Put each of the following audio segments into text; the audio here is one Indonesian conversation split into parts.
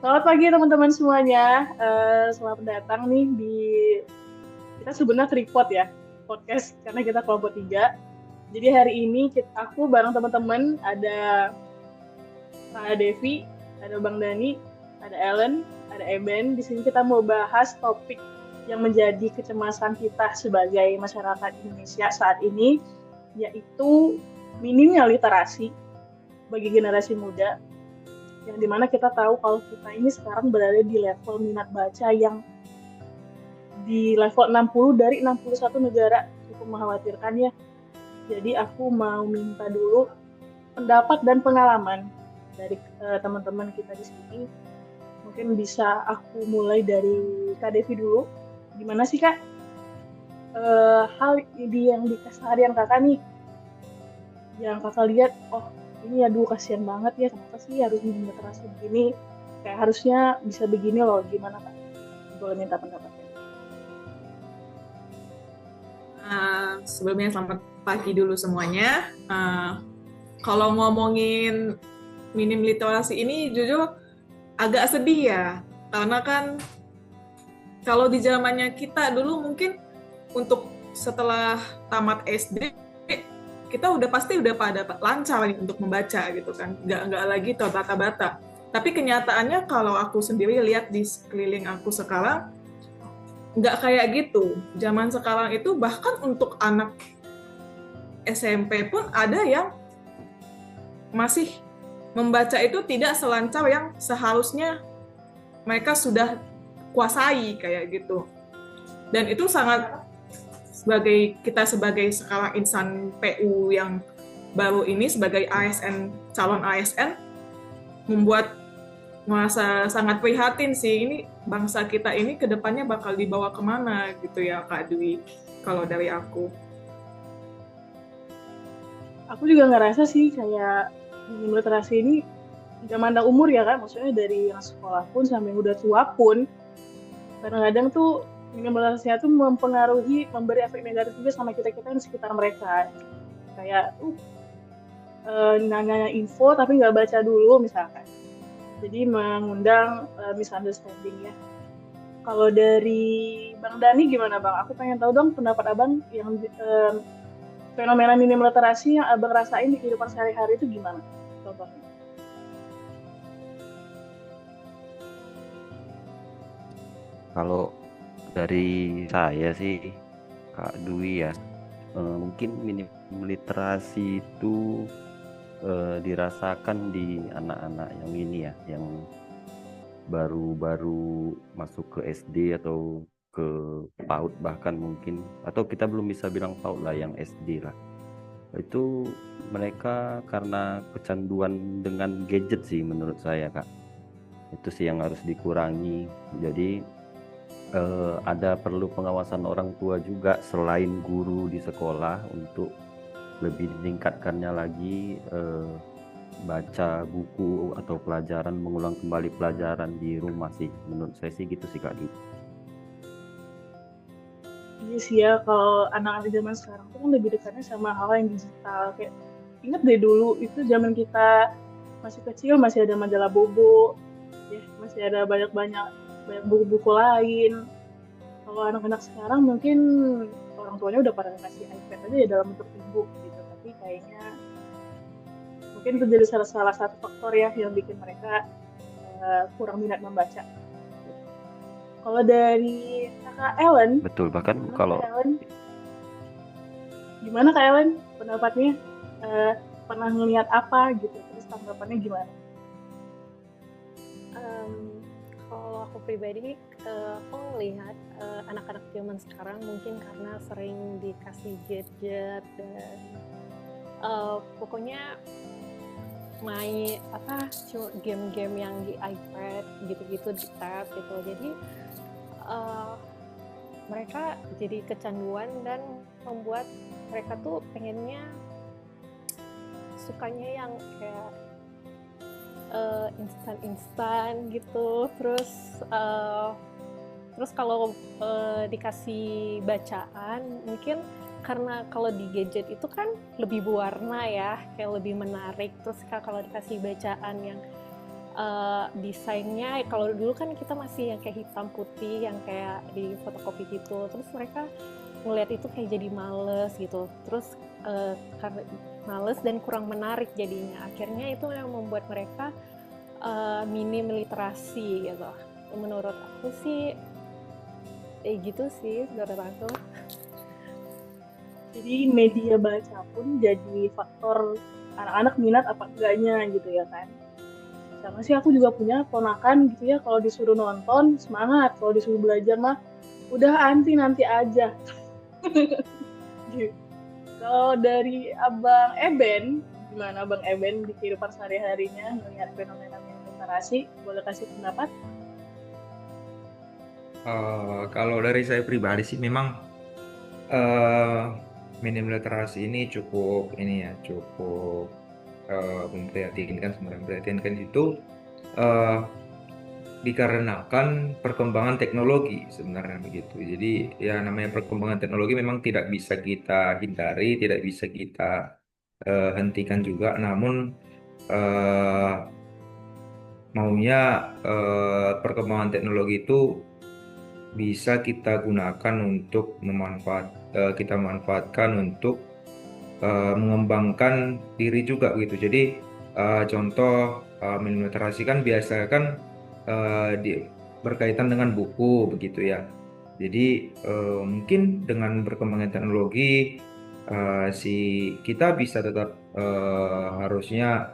Selamat pagi teman-teman semuanya. Selamat datang nih di kita sebenarnya tripod ya podcast karena kita kelompok tiga. Jadi hari ini aku bareng teman-teman ada Kak Devi, ada Bang Dani, ada Ellen, ada Eben. Di sini kita mau bahas topik yang menjadi kecemasan kita sebagai masyarakat Indonesia saat ini, yaitu minimnya literasi bagi generasi muda yang dimana kita tahu kalau kita ini sekarang berada di level minat baca yang di level 60 dari 61 negara. Cukup mengkhawatirkan ya. Jadi aku mau minta dulu pendapat dan pengalaman dari teman-teman kita di sini. Mungkin bisa aku mulai dari Kak Devi dulu. Gimana sih Kak hal yang di keseharian Kakak nih yang Kakak lihat, oh ini aduh kasihan banget ya, kenapa sih harus terasa begini, kayak harusnya bisa begini loh, gimana Kak? Boleh minta pendapatnya. Sebelumnya selamat pagi dulu semuanya. Kalau ngomongin minim literasi ini jujur agak sedih ya, karena kan kalau di zamannya kita dulu mungkin untuk setelah tamat SD kita pasti udah pada lancar untuk membaca gitu kan, nggak lagi terbata-bata. Tapi kenyataannya kalau aku sendiri lihat di sekeliling aku sekarang nggak kayak gitu. Zaman sekarang itu bahkan untuk anak SMP pun ada yang masih membaca itu tidak selancar yang seharusnya mereka sudah kuasai kayak gitu. Dan itu sangat sebagai sekarang insan PU yang baru ini sebagai ASN, calon ASN, membuat merasa sangat prihatin sih. Ini bangsa kita ini kedepannya bakal dibawa kemana gitu ya Kak Dwi, kalau dari aku. Aku juga ngerasa sih kayak minim literasi ini nggak mandang umur ya kan, maksudnya dari yang sekolah pun sampai yang udah tua pun, kadang-kadang tuh minim literasinya tuh mempengaruhi, memberi efek negatif juga sama kita-kita di sekitar mereka. Kayak nanya info tapi nggak baca dulu misalkan. Jadi mengundang misunderstanding ya. Kalau dari Bang Dani gimana Bang? Aku pengen tahu dong pendapat Abang yang fenomena minim literasi yang Abang rasain di kehidupan sehari-hari itu gimana? Contohnya. Kalau dari saya sih Kak Dwi ya, mungkin minim literasi itu dirasakan di anak-anak yang ini ya, yang baru-baru masuk ke SD atau ke PAUD bahkan mungkin, atau kita belum bisa bilang PAUD lah, yang SD lah. Itu mereka karena kecanduan dengan gadget sih menurut saya Kak. Itu sih yang harus dikurangi. Jadi ada perlu pengawasan orang tua juga selain guru di sekolah untuk lebih ditingkatkannya lagi, baca buku atau pelajaran, mengulang kembali pelajaran di rumah sih. Menurut saya sih gitu sih Kak Dwi. Iya sih ya, kalau anak-anak zaman sekarang tuh kan lebih dekatnya sama hal yang digital. Kayak ingat deh dulu itu zaman kita masih kecil masih ada majalah Bobo, ya masih ada banyak-banyak banyak buku-buku lain. Kalau anak-anak sekarang mungkin orang tuanya udah pada kasih iPad aja ya dalam bentuk e-book gitu. Tapi kayaknya mungkin itu jadi salah satu faktor ya yang bikin mereka kurang minat membaca. Kalau dari Kakak Ellen, Betul, bahkan gimana kalau Kak Ellen? Gimana Kak Ellen pendapatnya? Eh, Pernah ngelihat apa gitu? Terus tanggapannya gimana? Kalau aku pribadi, aku ngelihat anak-anak zaman sekarang mungkin karena sering dikasih gadget dan pokoknya main game-game yang di iPad gitu-gitu, di tab gitu. Jadi mereka jadi kecanduan dan membuat mereka tuh pengennya sukanya yang kayak instan gitu, terus kalau dikasih bacaan mungkin karena kalau di gadget itu kan lebih berwarna ya, kayak lebih menarik. Terus kalau dikasih bacaan yang desainnya kalau dulu kan kita masih yang kayak hitam putih yang kayak di fotokopi gitu, terus mereka ngelihat itu kayak jadi males gitu, terus karena males dan kurang menarik jadinya, akhirnya itu yang membuat mereka minim literasi gitu. Menurut aku sih gitu sih, menurut aku. Jadi media baca pun jadi faktor anak-anak minat apa enggaknya gitu ya kan. Sama sih aku juga punya ponakan gitu ya, kalau disuruh nonton semangat, kalau disuruh belajar mah udah nanti aja. Gitu. Kalau dari Abang Eben, gimana Abang Eben di kehidupan sehari-harinya melihat fenomena literasi? Boleh kasih pendapat? Kalau dari saya pribadi sih memang eh, minim literasi ini cukup memprihatinkan sebenarnya. Memprihatinkan itu eh, dikarenakan perkembangan teknologi sebenarnya begitu. Jadi ya namanya perkembangan teknologi memang tidak bisa kita hindari, tidak bisa kita hentikan juga. Namun eh, maunya perkembangan teknologi itu bisa kita gunakan untuk kita manfaatkan untuk mengembangkan diri juga gitu. Jadi contoh minim literasi kan biasa kan berkaitan dengan buku begitu ya. Jadi mungkin dengan berkembangnya teknologi kita bisa tetap harusnya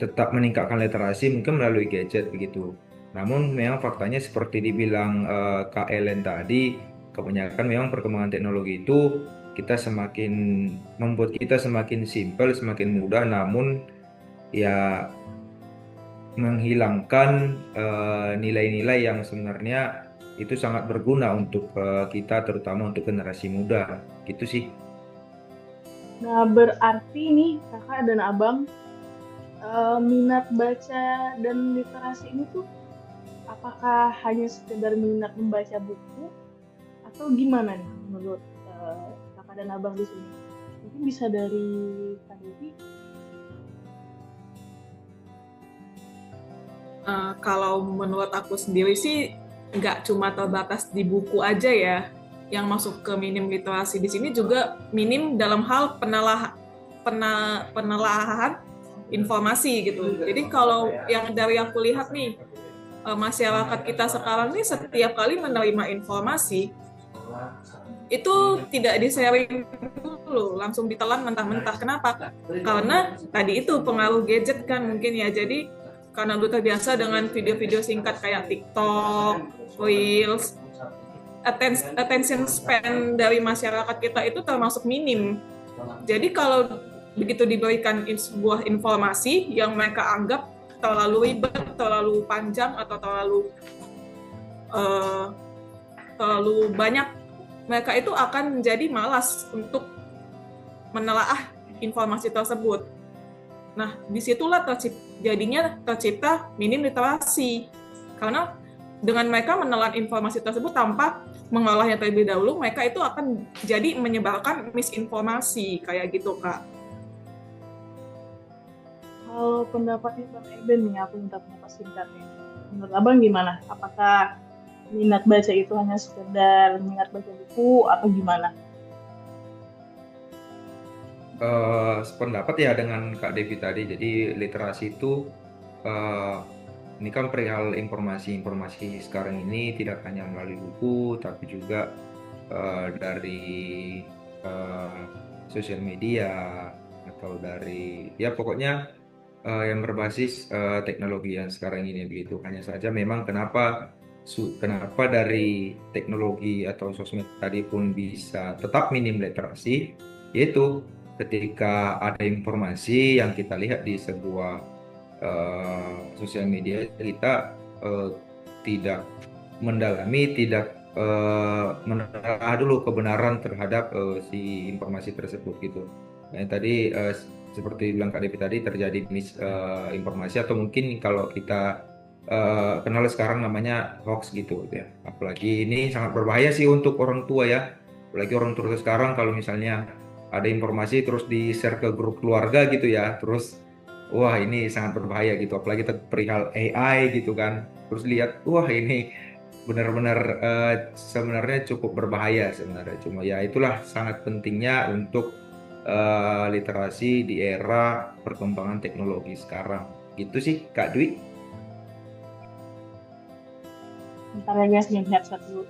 tetap meningkatkan literasi mungkin melalui gadget begitu. Namun memang faktanya seperti dibilang Kak Ellen tadi, kebanyakan memang perkembangan teknologi itu membuat kita semakin simpel, semakin mudah, namun ya menghilangkan nilai-nilai yang sebenarnya itu sangat berguna untuk kita, terutama untuk generasi muda. Gitu sih. Nah, berarti nih kakak dan abang minat baca dan literasi ini tuh apakah hanya sekedar minat membaca buku atau gimana nih menurut kakak dan abang di sini? Mungkin bisa dari Kak Devi. Kalau menurut aku sendiri sih nggak cuma terbatas di buku aja ya yang masuk ke minim literasi. Di sini juga minim dalam hal penelahan informasi gitu. Jadi kalau yang dari aku lihat nih, masyarakat kita sekarang nih setiap kali menerima informasi itu tidak di-sharing dulu, langsung ditelan mentah-mentah. Kenapa? Karena tadi itu pengaruh gadget kan mungkin ya. Jadi karena udah terbiasa dengan video-video singkat kayak TikTok, Reels, attention span dari masyarakat kita itu termasuk minim. Jadi kalau begitu diberikan sebuah informasi yang mereka anggap terlalu ribet, terlalu panjang, atau terlalu banyak, mereka itu akan menjadi malas untuk menelaah informasi tersebut. Nah, disitulah jadinya tercipta minim literasi. Karena dengan mereka menelan informasi tersebut tanpa mengolahnya terlebih dahulu, mereka itu akan jadi menyebarkan misinformasi, kayak gitu, Kak. Kalau pendapatnya Bang Eben nih, aku minta pendapat singkatnya. Menurut abang gimana? Apakah minat baca itu hanya sekedar minat baca buku atau gimana? Sependapat ya dengan Kak Devi tadi. Jadi literasi itu ini kan perihal informasi sekarang ini tidak hanya melalui buku, tapi juga dari sosial media atau dari ya pokoknya yang berbasis teknologi yang sekarang ini begitu. Hanya saja memang kenapa dari teknologi atau sosmed tadi pun bisa tetap minim literasi, yaitu ketika ada informasi yang kita lihat di sebuah sosial media, kita tidak mendalami, tidak menelaah dulu kebenaran terhadap si informasi tersebut gitu. Nah, tadi seperti bilang Kak Devi tadi terjadi misinformasi atau mungkin kalau kita kenal sekarang namanya hoax gitu ya. Apalagi ini sangat berbahaya sih untuk orang tua ya. Apalagi orang tua sekarang kalau misalnya ada informasi terus di-share ke grup keluarga gitu ya, terus wah ini sangat berbahaya gitu, apalagi perihal AI gitu kan, terus lihat wah ini benar-benar sebenarnya cukup berbahaya sebenarnya, cuma ya itulah sangat pentingnya untuk literasi di era perkembangan teknologi sekarang, gitu sih Kak Dwi. Bentar ya guys, ganti headset dulu.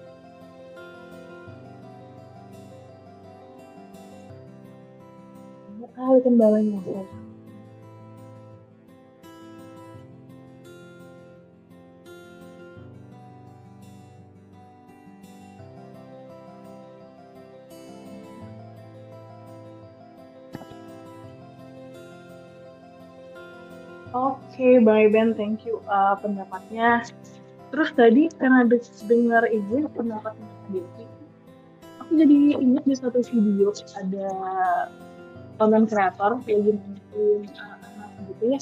Banyak kali kendalanya. Oke, Bang Eben, thank you pendapatnya. Terus tadi karena dengar ibu pendapatnya Kak Devi, aku jadi ingat di satu video ada konten kreator lagi nanyain anak gitu ya,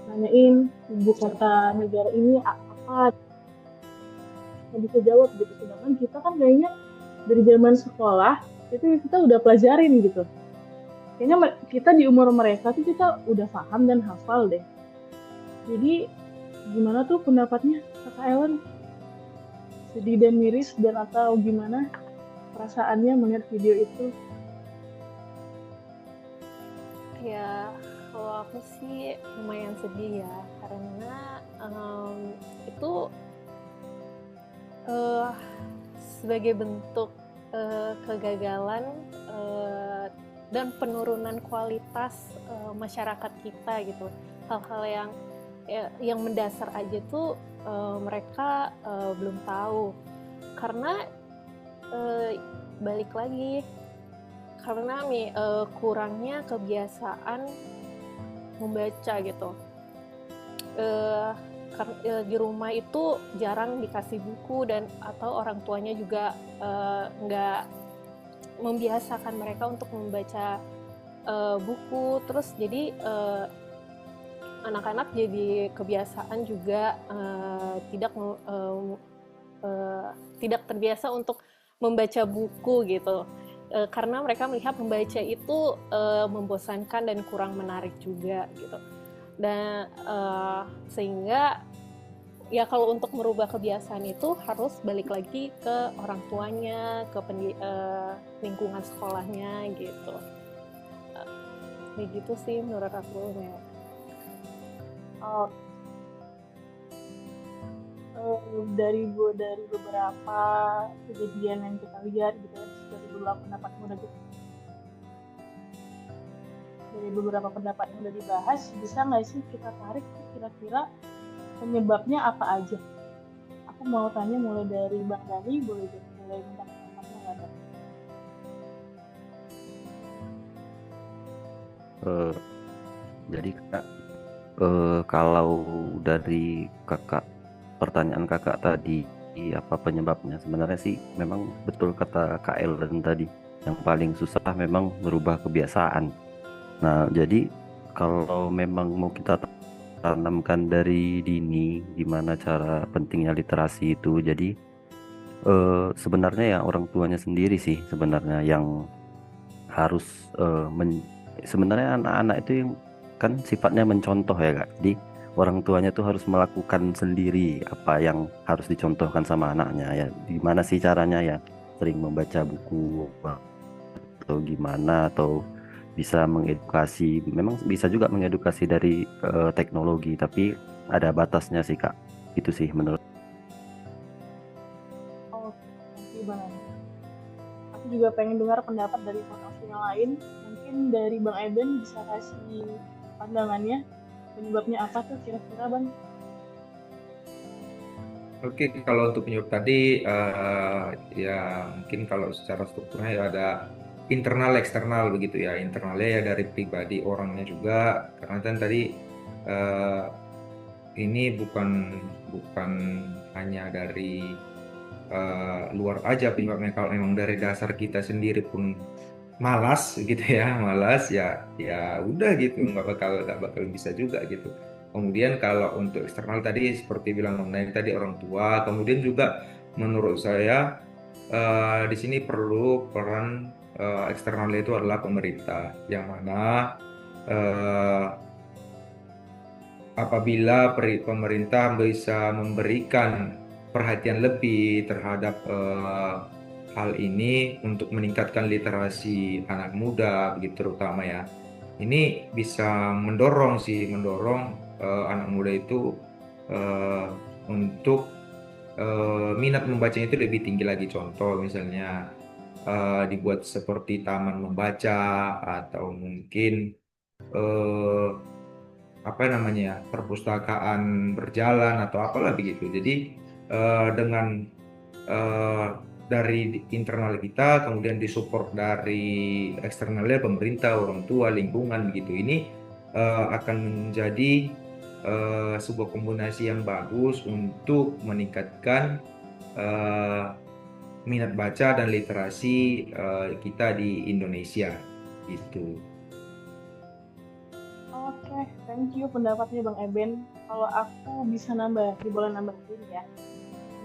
nanyain ibu kota negara ini apa, nggak bisa jawab gitu. Sedangkan kita kan kayaknya dari zaman sekolah itu kita udah pelajarin gitu. Kayaknya kita di umur mereka tuh kita udah paham dan hafal deh. Jadi gimana tuh pendapatnya Kakak Ellen? Sedih dan miris dan atau gimana perasaannya melihat video itu? Ya, kalau aku sih lumayan sedih ya, karena itu sebagai bentuk kegagalan dan penurunan kualitas masyarakat kita gitu. Hal-hal yang mendasar aja tuh mereka belum tahu, karena balik lagi karena kurangnya kebiasaan membaca gitu. Di rumah itu jarang dikasih buku dan atau orang tuanya juga nggak membiasakan mereka untuk membaca buku. Terus jadi anak-anak jadi kebiasaan juga tidak terbiasa untuk membaca buku gitu, karena mereka melihat membaca itu membosankan dan kurang menarik juga gitu. Dan sehingga ya kalau untuk merubah kebiasaan itu harus balik lagi ke orang tuanya, ke lingkungan sekolahnya gitu. Kayak gitu sih menurut aku ya. Dari beberapa kejadian yang kita lihat gitu ya, dari beberapa pendapat yang udah dibahas, bisa nggak sih kita tarik kira-kira penyebabnya apa aja? Aku mau tanya mulai dari Bang Dani, boleh minta pendapatnya nggak, Bang? Jadi Kak, kalau dari kakak, pertanyaan kakak tadi apa penyebabnya, sebenarnya sih memang betul kata Kak Ellen tadi, yang paling susah memang merubah kebiasaan. Nah jadi kalau memang mau kita tanamkan dari dini gimana cara pentingnya literasi itu, jadi sebenarnya ya orang tuanya sendiri sih sebenarnya yang harus sebenarnya anak-anak itu yang kan sifatnya mencontoh ya Kak. Jadi orang tuanya tuh harus melakukan sendiri apa yang harus dicontohkan sama anaknya ya. Gimana sih caranya ya? Sering membaca buku atau gimana, atau bisa mengedukasi. Memang bisa juga mengedukasi dari teknologi, tapi ada batasnya sih Kak. Itu sih menurut. Oke, nanti Bang Dani. Aku juga pengen dengar pendapat dari podcast yang lain. Mungkin dari Bang Eben bisa kasih pandangannya, penyebabnya apa tuh kira-kira, Bang? Oke, kalau untuk penyebab tadi ya mungkin kalau secara strukturnya ya ada internal eksternal begitu ya. Internalnya ya dari pribadi orangnya juga, karena kan tadi ini bukan hanya dari luar aja penyebabnya. Kalau memang dari dasar kita sendiri pun malas gitu ya, malas ya udah gitu, nggak bakal bisa juga gitu. Kemudian kalau untuk eksternal tadi seperti bilang mengenai tadi orang tua, kemudian juga menurut saya di sini perlu peran eksternal itu adalah pemerintah, yang mana apabila pemerintah bisa memberikan perhatian lebih terhadap hal ini untuk meningkatkan literasi anak muda, begitu terutama ya. Ini bisa mendorong anak muda itu untuk minat membacanya itu lebih tinggi lagi. Contoh misalnya dibuat seperti taman membaca atau mungkin eh, apa namanya ya, perpustakaan berjalan atau apalah begitu. Jadi dengan eh, dari internal kita kemudian disupport dari eksternalnya pemerintah, orang tua, lingkungan begitu. Ini akan menjadi sebuah kombinasi yang bagus untuk meningkatkan eh, minat baca dan literasi kita di Indonesia gitu. Oke, thank you pendapatnya Bang Eben. Kalau aku bisa boleh nambahin ya.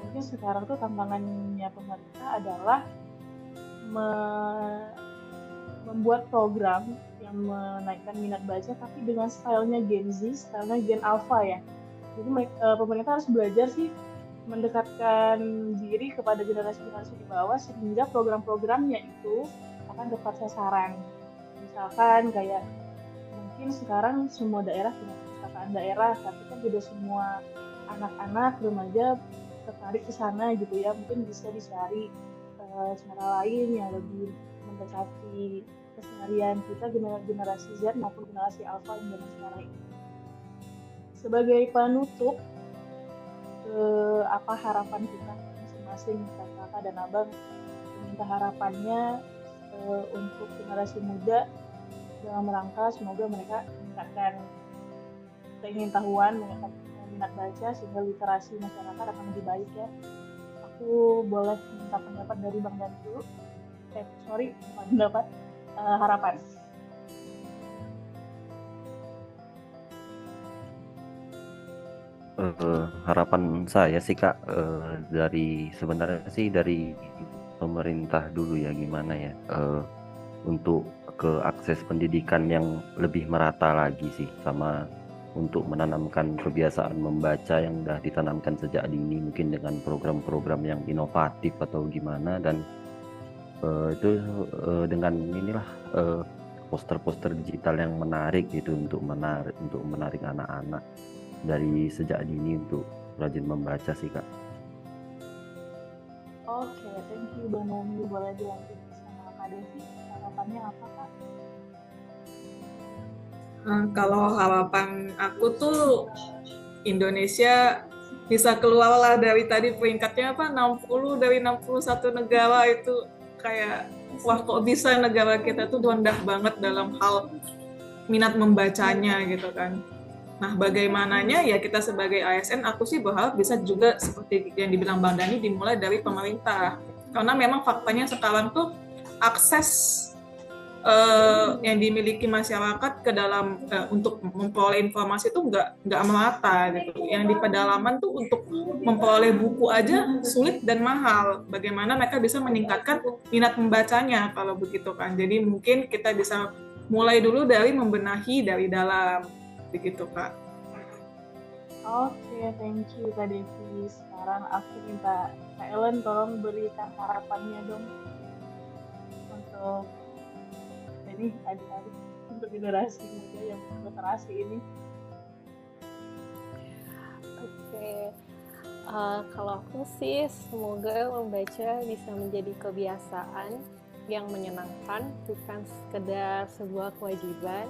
Mungkin sekarang tuh tantangannya pemerintah adalah membuat program yang menaikkan minat baca tapi dengan stylenya Gen Z, stylenya Gen Alpha ya. Jadi pemerintah harus belajar sih mendekatkan diri kepada generasi-generasi di bawah sehingga program-programnya itu akan tepat sasaran. Misalkan kayak mungkin sekarang semua daerah punya perpustakaan daerah, tapi kan tidak semua anak-anak remaja tertarik ke sana gitu ya. Mungkin bisa dicari cara lain yang lebih mendekati keseharian kita generasi Z maupun generasi Alpha yang zaman sekarang ini. Sebagai penutup, apa harapan kita masing-masing kakak dan abang, minta harapannya untuk generasi muda dalam rangka semoga mereka meningkatkan keingintahuan, meningkatkan minat baca sehingga literasi masyarakat akan lebih baik ya. Aku boleh minta pendapat dari Bang Dan dulu. Pendapat harapan. Harapan saya sih Kak, sebenarnya sih dari pemerintah dulu ya, gimana ya, untuk ke akses pendidikan yang lebih merata lagi sih, sama untuk menanamkan kebiasaan membaca yang udah ditanamkan sejak dini, mungkin dengan program-program yang inovatif atau gimana, dan itu dengan inilah poster-poster digital yang menarik gitu untuk menarik anak-anak dari sejak dini untuk rajin membaca sih Kak. Oke, thank you Bang Dani. Boleh dilanjut sama Kak Devi. Harapannya apa Kak? Kalau harapan aku tuh Indonesia bisa keluar lah dari tadi peringkatnya 60 dari 61 negara itu, kayak wah kok bisa negara kita tuh rendah banget dalam hal minat membacanya gitu kan. Nah, bagaimananya ya kita sebagai ASN, aku sih berharap bisa juga seperti yang dibilang Bang Dani, dimulai dari pemerintah. Karena memang faktanya sekarang tuh akses yang dimiliki masyarakat ke dalam untuk memperoleh informasi itu nggak merata gitu. Yang di pedalaman tuh untuk memperoleh buku aja sulit dan mahal. Bagaimana mereka bisa meningkatkan minat membacanya kalau begitu kan. Jadi mungkin kita bisa mulai dulu dari membenahi dari dalam, begitu Kak. Oke, thank you Kak Devi. Sekarang aku minta Kak Ellen tolong berikan harapannya dong untuk ini adik-adik, untuk generasi muda yang literasi ini. Oke, kalau aku sih semoga membaca bisa menjadi kebiasaan yang menyenangkan, bukan sekedar sebuah kewajiban,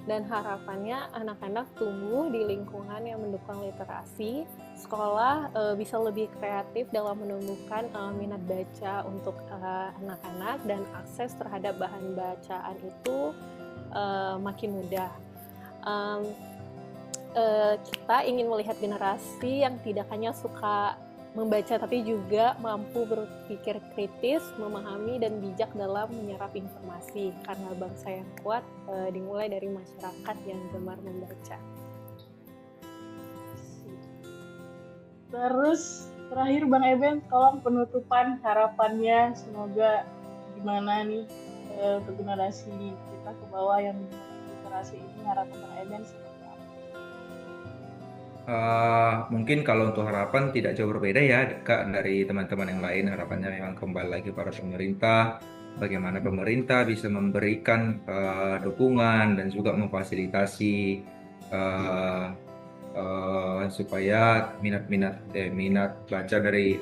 dan harapannya anak-anak tumbuh di lingkungan yang mendukung literasi, sekolah bisa lebih kreatif dalam menumbuhkan minat baca untuk anak-anak, dan akses terhadap bahan bacaan itu makin mudah. Kita ingin melihat generasi yang tidak hanya suka membaca tapi juga mampu berpikir kritis, memahami dan bijak dalam menyerap informasi, karena bangsa yang kuat dimulai dari masyarakat yang gemar membaca. Terus terakhir Bang Eben, tolong penutupan harapannya, semoga gimana nih untuk generasi kita ke bawah yang literasi ini, harapan Bang Eben seperti apa? Mungkin kalau untuk harapan tidak jauh berbeda ya Kak dari teman-teman yang lain. Harapannya memang kembali lagi pada pemerintah, bagaimana pemerintah bisa memberikan dukungan dan juga memfasilitasi eh, supaya minat baca dari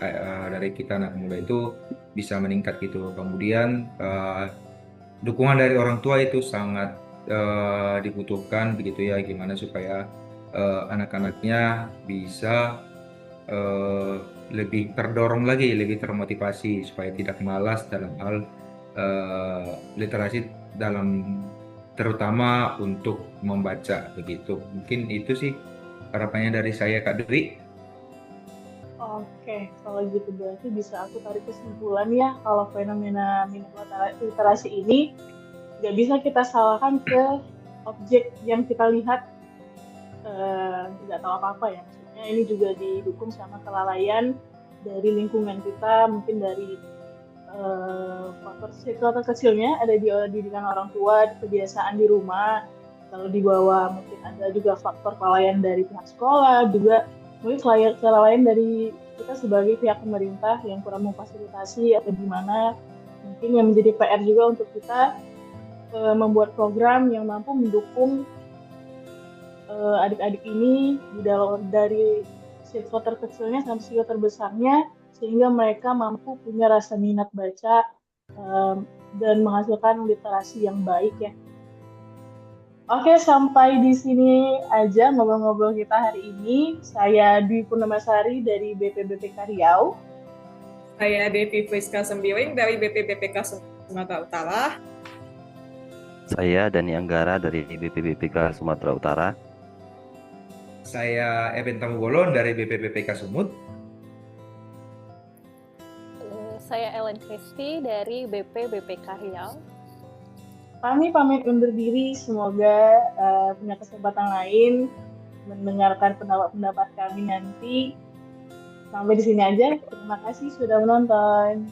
kita anak muda itu bisa meningkat gitu. Kemudian dukungan dari orang tua itu sangat dibutuhkan begitu ya, gimana supaya anak-anaknya bisa eh, lebih terdorong lagi, lebih termotivasi supaya tidak malas dalam hal literasi, dalam terutama untuk membaca begitu. Mungkin itu sih harapannya dari saya Kak Dwi. Oke, kalau gitu berarti bisa aku tarik kesimpulan ya kalau fenomena minat literasi ini nggak bisa kita salahkan ke objek yang kita lihat nggak tahu apa-apa ya. Maksudnya ini juga didukung sama kelalaian dari lingkungan kita, mungkin dari faktor circle kecilnya ada di didikan orang tua, kebiasaan di rumah. Kalau di bawah mungkin ada juga faktor kelalaian dari pihak sekolah, juga mungkin kelalaian dari kita sebagai pihak pemerintah yang kurang memfasilitasi atau gimana. Mungkin yang menjadi PR juga untuk kita membuat program yang mampu mendukung adik-adik ini dari siswa terkecilnya sampai siswa terbesarnya, sehingga mereka mampu punya rasa minat baca dan menghasilkan literasi yang baik ya. Oke, sampai di sini aja ngobrol-ngobrol kita hari ini. Saya Dwi Purnamasari dari BPBPK Riau. Saya Devi Friska Sembiring dari BPBPK Sumatera Utara. Saya Dani Anggara dari BPBPK Sumatera Utara. Saya Eben Tamubolon dari BPBPK Sumut. Saya Ellen Christie dari BPBPK Riau. Kami pamit undur diri, semoga punya kesempatan lain mendengarkan pendapat-pendapat kami nanti. Sampai di sini aja, terima kasih sudah menonton.